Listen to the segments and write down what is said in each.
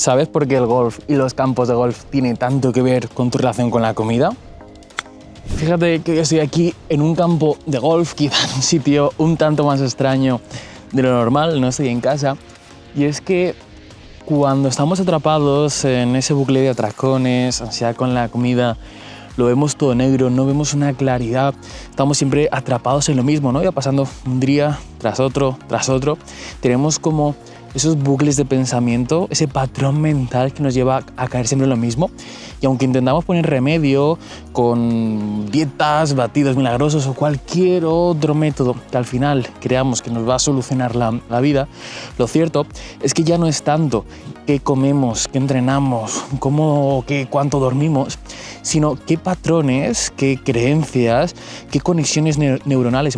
¿Sabes por qué el golf y los campos de golf tienen tanto que ver con tu relación con la comida? Fíjate que estoy aquí en un campo de golf, quizá en un sitio un tanto más extraño de lo normal, no estoy en casa. Y es que cuando estamos atrapados en ese bucle de atracones, ansiedad con la comida, lo vemos todo negro, no vemos una claridad, estamos siempre atrapados en lo mismo, ¿no? Ya pasando un día tras otro, tenemos como esos bucles de pensamiento, ese patrón mental que nos lleva a caer siempre en lo mismo. Y aunque intentamos poner remedio con dietas, batidos milagrosos o cualquier otro método que al final creamos que nos va a solucionar la vida, lo cierto es que ya no es tanto qué comemos, qué entrenamos, cuánto dormimos, sino qué patrones, qué creencias, qué conexiones neuronales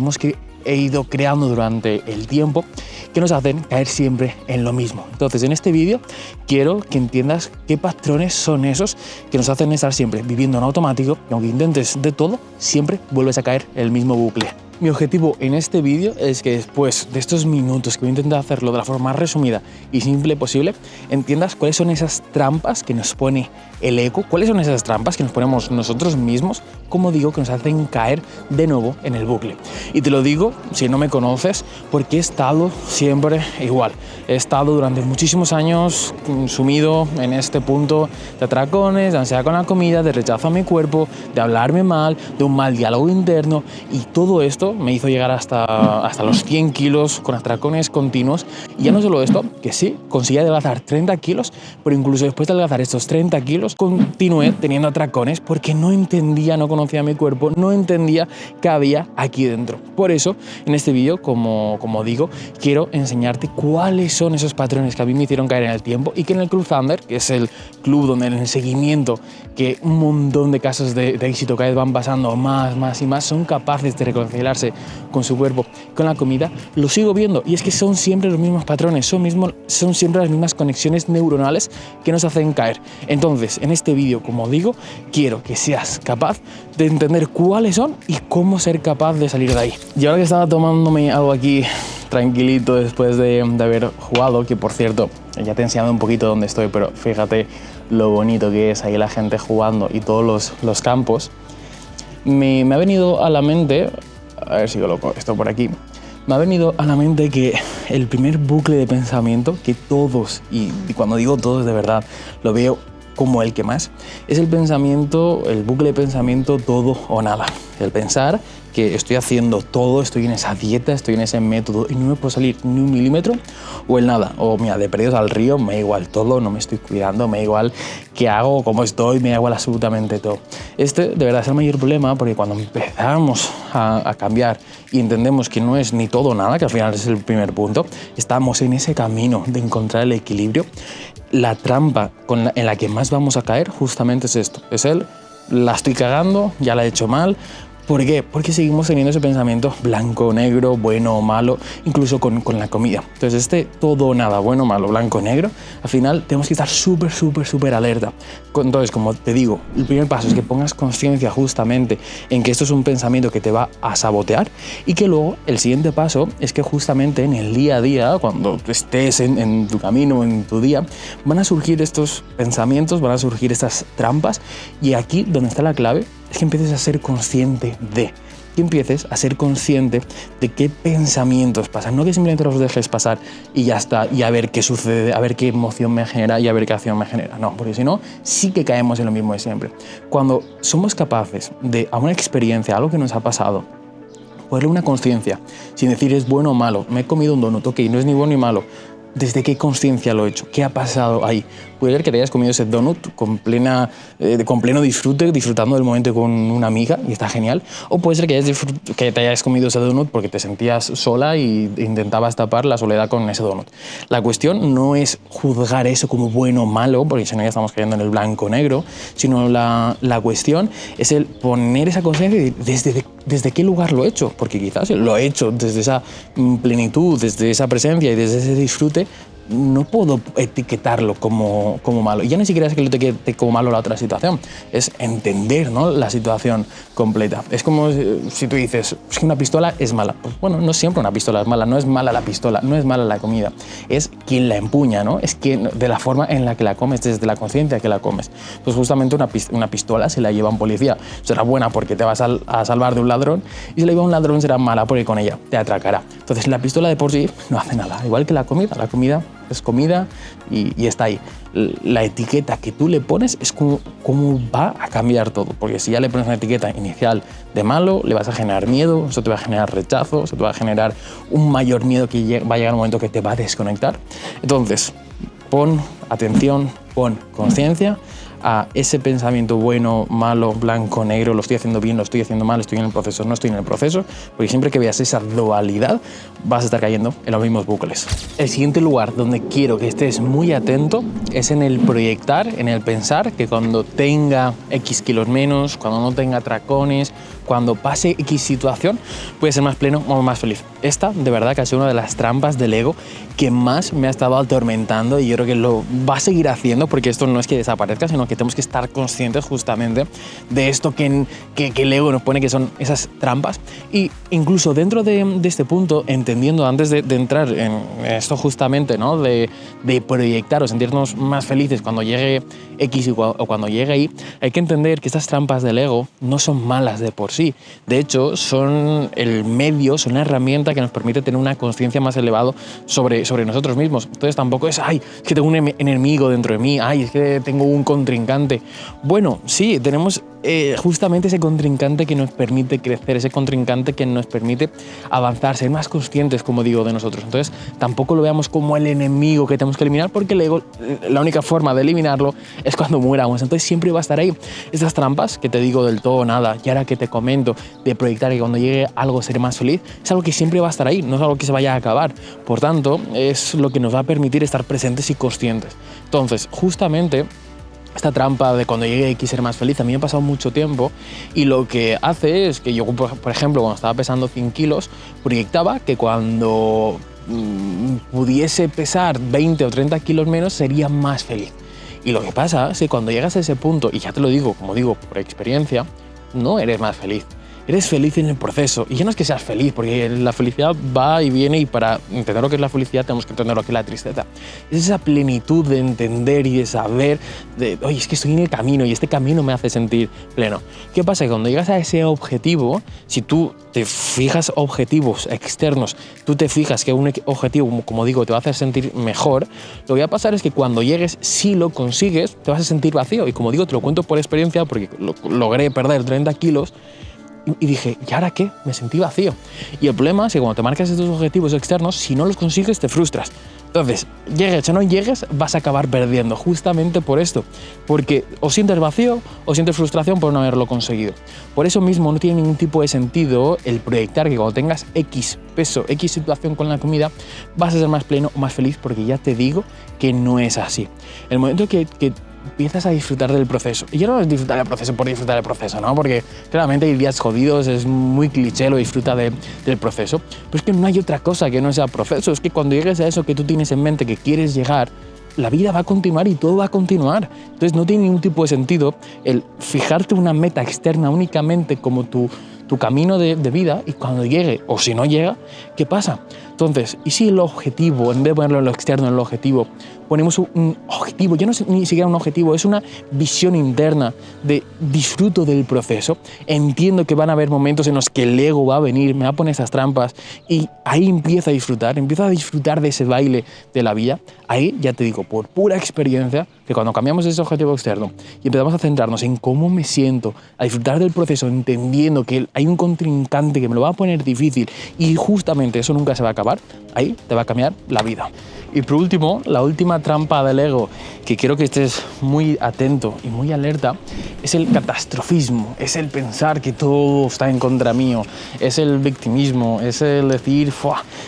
he ido creando durante el tiempo que nos hacen caer siempre en lo mismo. Entonces, en este vídeo quiero que entiendas qué patrones son esos que nos hacen estar siempre viviendo en automático y aunque intentes de todo, siempre vuelves a caer en el mismo bucle. Mi objetivo en este vídeo es que después de estos minutos que voy a intentar hacerlo de la forma más resumida y simple posible, entiendas cuáles son esas trampas que nos pone el ego, cuáles son esas trampas que nos ponemos nosotros mismos, como digo, que nos hacen caer de nuevo en el bucle. Y te lo digo, si no me conoces, porque he estado siempre igual. He estado durante muchísimos años sumido en este punto de atracones, de ansiedad con la comida, de rechazo a mi cuerpo, de hablarme mal, de un mal diálogo interno, y todo esto me hizo llegar hasta los 100 kilos con atracones continuos. Y ya no solo esto, que sí, conseguí adelgazar 30 kilos, pero incluso después de adelgazar estos 30 kilos, continué teniendo atracones porque no entendía, no conocía mi cuerpo, no entendía qué había aquí dentro. Por eso, en este vídeo, como digo, quiero enseñarte cuáles son esos patrones que a mí me hicieron caer en el tiempo y que en el Club Thunder, que es el club donde en el seguimiento que un montón de casos de éxito cada vez van pasando más y más, son capaces de reconciliarse con su cuerpo, con la comida, lo sigo viendo. Y es que son siempre los mismos patrones, son siempre las mismas conexiones neuronales que nos hacen caer. Entonces, en este vídeo, como digo, quiero que seas capaz de entender cuáles son y cómo ser capaz de salir de ahí. Y ahora que estaba tomándome algo aquí tranquilito después de haber jugado, que por cierto, ya te he enseñado un poquito dónde estoy, pero fíjate lo bonito que es ahí la gente jugando y todos los campos, me ha venido a la mente, a ver si coloco esto por aquí, me ha venido a la mente que el primer bucle de pensamiento que todos, y cuando digo todos de verdad, lo veo como el que más, es el bucle de pensamiento todo o nada. El pensar que estoy haciendo todo, estoy en esa dieta, estoy en ese método y no me puedo salir ni un milímetro, o el nada, o mira, de perdidos al río, me da igual todo, no me estoy cuidando, me da igual qué hago, cómo estoy, me da igual absolutamente todo. Este de verdad es el mayor problema, porque cuando empezamos a cambiar y entendemos que no es ni todo o nada, que al final es el primer punto, estamos en ese camino de encontrar el equilibrio. La trampa en la que más vamos a caer justamente es esto, la estoy cagando, ya la he hecho mal. ¿Por qué? Porque seguimos teniendo ese pensamiento blanco, negro, bueno o malo, incluso con la comida. Entonces todo o nada, bueno, malo, blanco, negro, al final tenemos que estar súper alerta. Entonces, como te digo, el primer paso es que pongas conciencia justamente en que esto es un pensamiento que te va a sabotear, y que luego el siguiente paso es que justamente en el día a día, cuando estés en tu camino, en tu día, van a surgir estos pensamientos, van a surgir estas trampas, y aquí donde está la clave es que empieces a ser consciente de qué pensamientos pasan, no que simplemente los dejes pasar y ya está, y a ver qué sucede, a ver qué emoción me genera y a ver qué acción me genera. No, porque si no, sí que caemos en lo mismo de siempre. Cuando somos capaces de, a una experiencia, algo que nos ha pasado, ponerle una conciencia, sin decir es bueno o malo, me he comido un donut, ok, no es ni bueno ni malo, ¿desde qué conciencia lo he hecho? ¿Qué ha pasado ahí? Puede ser que te hayas comido ese donut con pleno disfrute, disfrutando del momento con una amiga, y está genial. O puede ser que te hayas comido ese donut porque te sentías sola y intentabas tapar la soledad con ese donut. La cuestión no es juzgar eso como bueno o malo, porque si no ya estamos cayendo en el blanco o negro, sino la cuestión es el poner esa conciencia y desde qué lugar lo he hecho, porque quizás lo he hecho desde esa plenitud, desde esa presencia y desde ese disfrute, no puedo etiquetarlo como malo. Y ya ni siquiera es que lo etiquete como malo la otra situación, es entender, ¿no?, la situación completa. Es como si tú dices, es que una pistola es mala. Pues bueno, no siempre una pistola es mala, no es mala la pistola, no es mala la comida, es quien la empuña, ¿no? Es quien, de la forma en la que la comes, desde la conciencia que la comes. Pues justamente una pistola, si la lleva un policía, será buena porque te vas a salvar de un ladrón, y si la lleva un ladrón será mala porque con ella te atracará. Entonces la pistola de por sí no hace nada, igual que la comida es comida y está ahí. La etiqueta que tú le pones es cómo va a cambiar todo, porque si ya le pones una etiqueta inicial de malo, le vas a generar miedo, eso te va a generar rechazo, eso te va a generar un mayor miedo que va a llegar un momento que te va a desconectar. Entonces, pon atención, pon conciencia a ese pensamiento bueno, malo, blanco, negro, lo estoy haciendo bien, lo estoy haciendo mal, estoy en el proceso, no estoy en el proceso, porque siempre que veas esa dualidad vas a estar cayendo en los mismos bucles. El siguiente lugar donde quiero que estés muy atento es en el proyectar, en el pensar que cuando tenga X kilos menos, cuando no tenga atracones, cuando pase X situación, voy a ser más pleno o más feliz. Esta, de verdad, que ha sido una de las trampas del ego que más me ha estado atormentando, y yo creo que lo va a seguir haciendo, porque esto no es que desaparezca, sino que tenemos que estar conscientes justamente de esto que el ego nos pone, que son esas trampas. Y incluso dentro de este punto, entendiendo antes de entrar en esto justamente, ¿no?, de proyectar o sentirnos más felices cuando llegue X o cuando llegue Y, hay que entender que estas trampas del ego no son malas de por sí. De hecho, son el medio, son la herramienta que nos permite tener una conciencia más elevada sobre nosotros mismos. Entonces tampoco es, es que tengo un enemigo dentro de mí, es que tengo un contrincante. Bueno, sí, tenemos justamente ese contrincante que nos permite crecer, ese contrincante que nos permite avanzar, ser más conscientes, como digo, de nosotros. Entonces tampoco lo veamos como el enemigo que tenemos que eliminar, porque el ego, la única forma de eliminarlo es cuando muramos. Entonces siempre va a estar ahí. Estas trampas que te digo del todo o nada, y ahora que te comento de proyectar que cuando llegue algo seré más feliz, es algo que siempre va a estar ahí, no es algo que se vaya a acabar. Por tanto, es lo que nos va a permitir estar presentes y conscientes. Entonces, justamente esta trampa de cuando llegue X ser más feliz, a mí me ha pasado mucho tiempo, y lo que hace es que yo, por ejemplo, cuando estaba pesando 100 kilos, proyectaba que cuando pudiese pesar 20 o 30 kilos menos sería más feliz. Y lo que pasa es que cuando llegas a ese punto, y ya te lo digo, como digo, por experiencia, no eres más feliz. Eres feliz en el proceso. Y ya no es que seas feliz, porque la felicidad va y viene, y para entender lo que es la felicidad tenemos que entender lo que es la tristeza. Es esa plenitud de entender y de saber, oye, es que estoy en el camino y este camino me hace sentir pleno. ¿Qué pasa? Que cuando llegas a ese objetivo, si tú te fijas objetivos externos, tú te fijas que un objetivo, como digo, te va a hacer sentir mejor, lo que va a pasar es que cuando llegues, si lo consigues, te vas a sentir vacío. Y como digo, te lo cuento por experiencia, porque logré perder 30 kilos, y dije, ¿y ahora qué? Me sentí vacío. Y el problema es que cuando te marcas estos objetivos externos, si no los consigues, te frustras. Entonces, llegues o no llegues, vas a acabar perdiendo, justamente por esto. Porque o sientes vacío o sientes frustración por no haberlo conseguido. Por eso mismo no tiene ningún tipo de sentido el proyectar que cuando tengas X peso, X situación con la comida, vas a ser más pleno o más feliz, porque ya te digo que no es así. El momento que empiezas a disfrutar del proceso. Y yo no es disfrutar del proceso por disfrutar del proceso, ¿no? Porque claramente hay días jodidos, es muy cliché lo disfruta del proceso, pero es que no hay otra cosa que no sea proceso. Es que cuando llegues a eso que tú tienes en mente, que quieres llegar, la vida va a continuar y todo va a continuar. Entonces no tiene ningún tipo de sentido el fijarte una meta externa únicamente como tu camino de vida, y cuando llegue, o si no llega, ¿qué pasa? Entonces, ¿y si el objetivo, en vez de ponerlo en lo externo, en el objetivo, ponemos un objetivo? Ya no es ni siquiera un objetivo, es una visión interna de disfruto del proceso. Entiendo que van a haber momentos en los que el ego va a venir, me va a poner esas trampas, y ahí empiezo a disfrutar de ese baile de la vida. Ahí, ya te digo, por pura experiencia, que cuando cambiamos ese objetivo externo y empezamos a centrarnos en cómo me siento, a disfrutar del proceso, entendiendo que hay un contrincante que me lo va a poner difícil, y justamente eso nunca se va a acabar, ahí te va a cambiar la vida. Y por último, la última trampa del ego, que quiero que estés muy atento y muy alerta, es el catastrofismo, es el pensar que todo está en contra mío, es el victimismo, es el decir,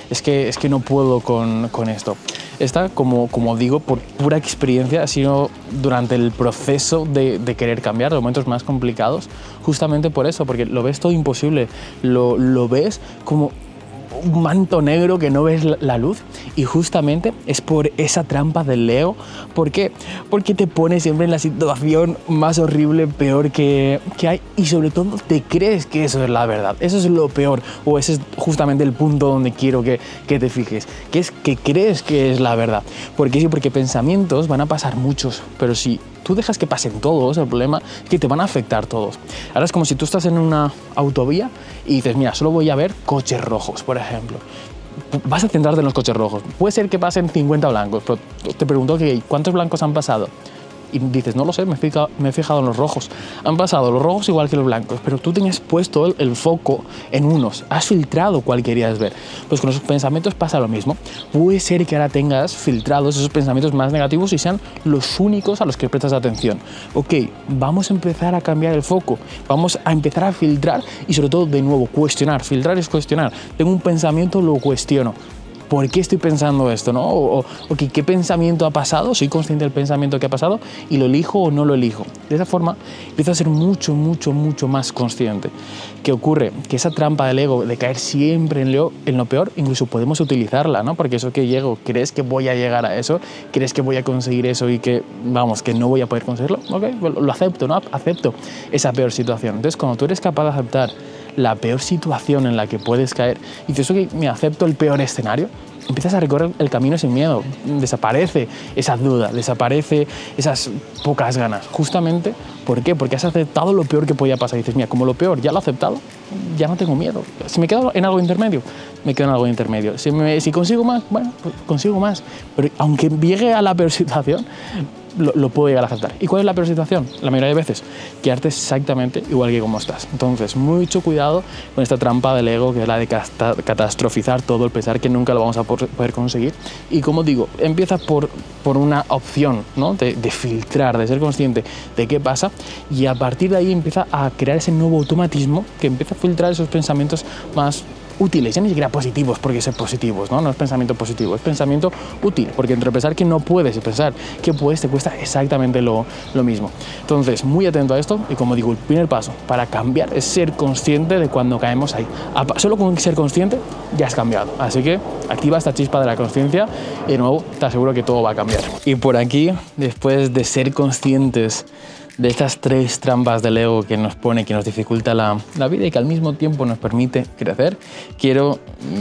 es que no puedo con esto. Esta, como digo, por pura experiencia, ha sido durante el proceso de querer cambiar, los momentos más complicados, justamente por eso, porque lo ves todo imposible, lo ves como un manto negro que no ves la luz, y justamente es por esa trampa del ego. ¿Por qué? Porque te pone siempre en la situación más horrible, peor que hay, y sobre todo te crees que eso es la verdad. Eso es lo peor, o ese es justamente el punto donde quiero que te fijes, que es que crees que es la verdad. ¿Por qué? Sí, porque pensamientos van a pasar muchos, pero si tú dejas que pasen todos, el problema es que te van a afectar todos. Ahora es como si tú estás en una autovía y dices, mira, solo voy a ver coches rojos, por ejemplo. Vas a centrarte en los coches rojos. Puede ser que pasen 50 blancos, pero te pregunto, okay, ¿cuántos blancos han pasado? Y dices, no lo sé, me he fijado en los rojos. Han pasado los rojos igual que los blancos, pero tú tenías puesto el foco en unos. Has filtrado cuál querías ver. Pues con los pensamientos pasa lo mismo. Puede ser que ahora tengas filtrados esos pensamientos más negativos y sean los únicos a los que prestas atención. Ok, vamos a empezar a cambiar el foco. Vamos a empezar a filtrar y sobre todo, de nuevo, cuestionar. Filtrar es cuestionar. Tengo un pensamiento, lo cuestiono. ¿Por qué estoy pensando esto? ¿No? O ¿qué pensamiento ha pasado? ¿Soy consciente del pensamiento que ha pasado? ¿Y lo elijo o no lo elijo? De esa forma empiezo a ser mucho más consciente. ¿Qué ocurre? Que esa trampa del ego de caer siempre en lo peor, incluso podemos utilizarla, ¿no? Porque eso que llego, ¿crees que voy a llegar a eso? ¿Crees que voy a conseguir eso y que no voy a poder conseguirlo? Ok, lo acepto, ¿no? Acepto esa peor situación. Entonces, cuando tú eres capaz de aceptar la peor situación en la que puedes caer y dices, ok, me acepto el peor escenario, empiezas a recorrer el camino sin miedo. Desaparece esa duda, desaparece esas pocas ganas. Justamente, ¿por qué? Porque has aceptado lo peor que podía pasar. Y dices, mira, como lo peor ya lo he aceptado, ya no tengo miedo. Si me quedo en algo intermedio, me quedo en algo intermedio. Si consigo más, bueno, pues consigo más. Pero aunque llegue a la peor situación, lo puedo llegar a aceptar. ¿Y cuál es la peor situación? La mayoría de veces, quedarte exactamente igual que como estás. Entonces, mucho cuidado con esta trampa del ego, que es la de catastrofizar todo, el pensar que nunca lo vamos a poder conseguir. Y como digo, empieza por una opción, ¿no? de filtrar, de ser consciente de qué pasa, y a partir de ahí empieza a crear ese nuevo automatismo que empieza a filtrar esos pensamientos más útiles, ya ni siquiera positivos porque ser positivos, ¿no? No es pensamiento positivo, es pensamiento útil, porque entre pensar que no puedes y pensar que puedes te cuesta exactamente lo mismo. Entonces, muy atento a esto, y como digo, el primer paso para cambiar es ser consciente de cuando caemos ahí. Solo con ser consciente ya has cambiado, así que activa esta chispa de la consciencia y de nuevo te aseguro que todo va a cambiar. Y por aquí, después de ser conscientes de estas 3 trampas del ego que nos pone, que nos dificulta la vida y que al mismo tiempo nos permite crecer, quiero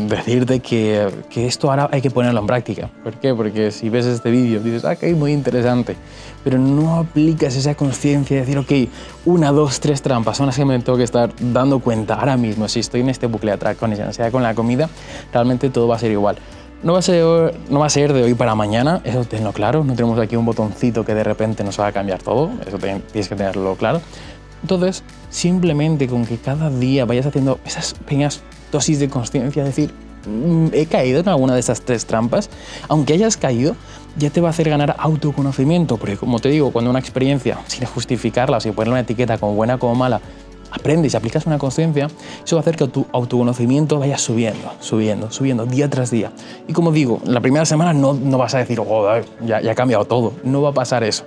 decirte que esto ahora hay que ponerlo en práctica. ¿Por qué? Porque si ves este vídeo dices, que es muy interesante, pero no aplicas esa conciencia de decir, ok, 1, 2, 3 trampas son las que me tengo que estar dando cuenta ahora mismo. Si estoy en este bucle de atracón, sea con la comida, realmente todo va a ser igual. No va a ser de hoy para mañana, eso tenlo claro. No tenemos aquí un botoncito que de repente nos va a cambiar todo, eso tienes que tenerlo claro. Entonces, simplemente con que cada día vayas haciendo esas pequeñas dosis de conciencia, es decir, he caído en alguna de esas 3 trampas, aunque hayas caído, ya te va a hacer ganar autoconocimiento, porque como te digo, cuando una experiencia, sin justificarla, sin ponerle una etiqueta como buena como mala, aprendes y aplicas una conciencia, eso va a hacer que tu autoconocimiento vaya subiendo día tras día. Y como digo, en la primera semana no vas a decir, ya ha cambiado todo, no va a pasar eso.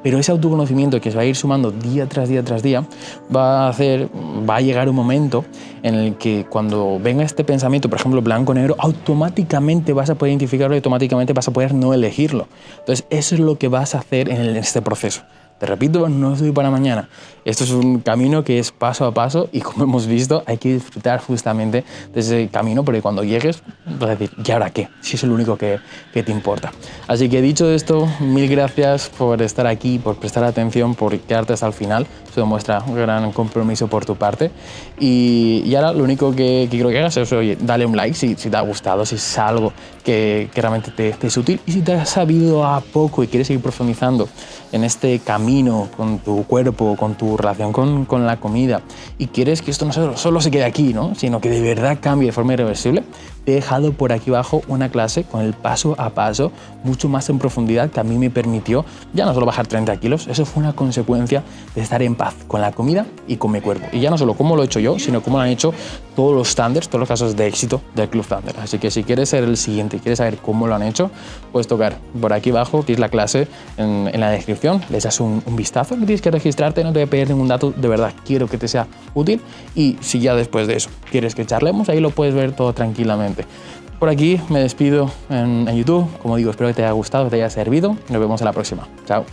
Pero ese autoconocimiento que se va a ir sumando día tras día, va a llegar un momento en el que cuando venga este pensamiento, por ejemplo, blanco-negro, automáticamente vas a poder identificarlo y automáticamente vas a poder no elegirlo. Entonces, eso es lo que vas a hacer en este proceso. Te repito, no es de hoy para mañana. Esto es un camino que es paso a paso y, como hemos visto, hay que disfrutar justamente de ese camino, porque cuando llegues vas a decir, ¿y ahora qué? Si es lo único que te importa. Así que, dicho esto, mil gracias por estar aquí, por prestar atención, por quedarte hasta el final. Eso demuestra un gran compromiso por tu parte. Y ahora lo único que quiero que hagas es, oye, dale un like si te ha gustado, si es algo que realmente te es útil. Y si te has sabido a poco y quieres seguir profundizando en este camino con tu cuerpo, con tu relación con la comida, y quieres que esto no solo se quede aquí, ¿no? Sino que de verdad cambie de forma irreversible, te he dejado por aquí abajo una clase con el paso a paso, mucho más en profundidad, que a mí me permitió ya no solo bajar 30 kilos, eso fue una consecuencia de estar en paz con la comida y con mi cuerpo. Y ya no solo cómo lo he hecho yo, sino cómo lo han hecho todos los Thunders, todos los casos de éxito del Club Thunder. Así que si quieres ser el siguiente y quieres saber cómo lo han hecho, puedes tocar por aquí abajo, tienes la clase en la descripción, les das un vistazo, no tienes que registrarte, no te voy a pedir ningún dato, de verdad quiero que te sea útil. Y si ya después de eso quieres que charlemos, ahí lo puedes ver todo tranquilamente. Por aquí me despido en YouTube. Como digo, espero que te haya gustado, que te haya servido. Nos vemos en la próxima. Chao.